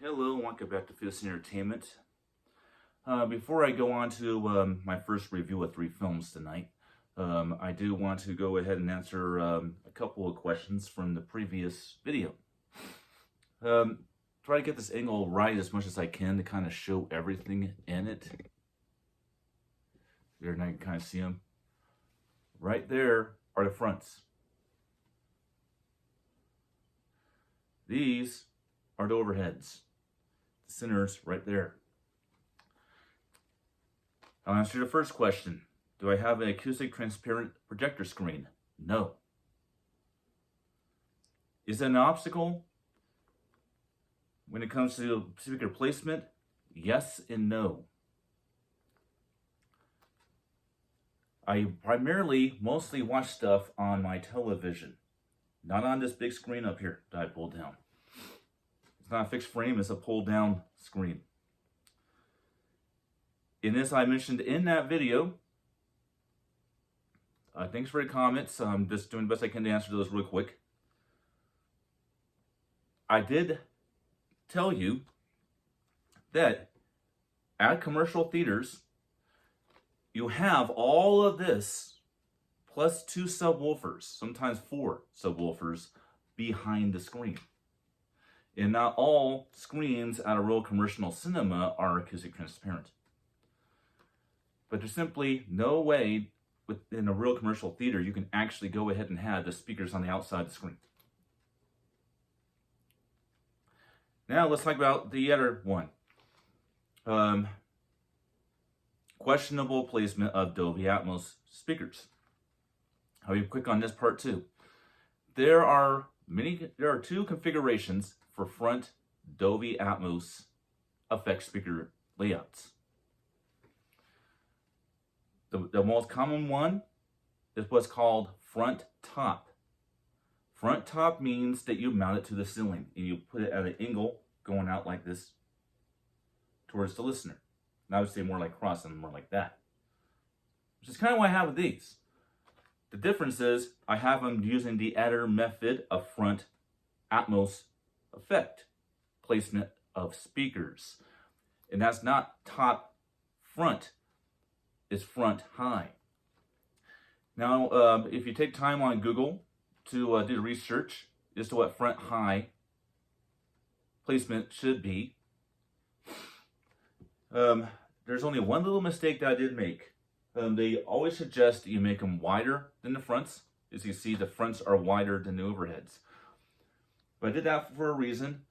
Hello, welcome back to Fist Entertainment. Before I go on to my first review of 3 films tonight, I do want to go ahead and answer a couple of questions from the previous video. Try to get this angle right as much as I can to kind of show everything in it. There, now you can kind of see them. Right there are the fronts. These are the overheads. The center's right there. I'll answer the first question. Do I have an acoustic transparent projector screen? No. Is it an obstacle when it comes to speaker placement? Yes and no. I mostly watch stuff on my television, not on this big screen up here that I pulled down. It's not a fixed frame, it's a pulled down screen. And as I mentioned in that video, thanks for your comments. I'm just doing the best I can to answer those real quick. I did tell you that at commercial theaters, you have all of this plus 2 subwoofers, sometimes 4 subwoofers behind the screen. And not all screens at a real commercial cinema are acoustic transparent. But there's simply no way within a real commercial theater you can actually go ahead and have the speakers on the outside of the screen. Now let's talk about the other one. Questionable placement of Dolby Atmos speakers. I'll be quick on this part too. There are 2 configurations for front Dolby Atmos effect speaker layouts. The most common one is what's called front top. Front top means that you mount it to the ceiling and you put it at an angle going out like this towards the listener. And I would say more like cross and more like that. Which is kind of what I have with these. The difference is I have them using the adder method of front Atmos effect placement of speakers. And that's not top front. Is front high. Now, if you take time on Google to do the research as to what front high placement should be, there's only one little mistake that I did make. They always suggest that you make them wider than the fronts. As you see, the fronts are wider than the overheads. But I did that for a reason.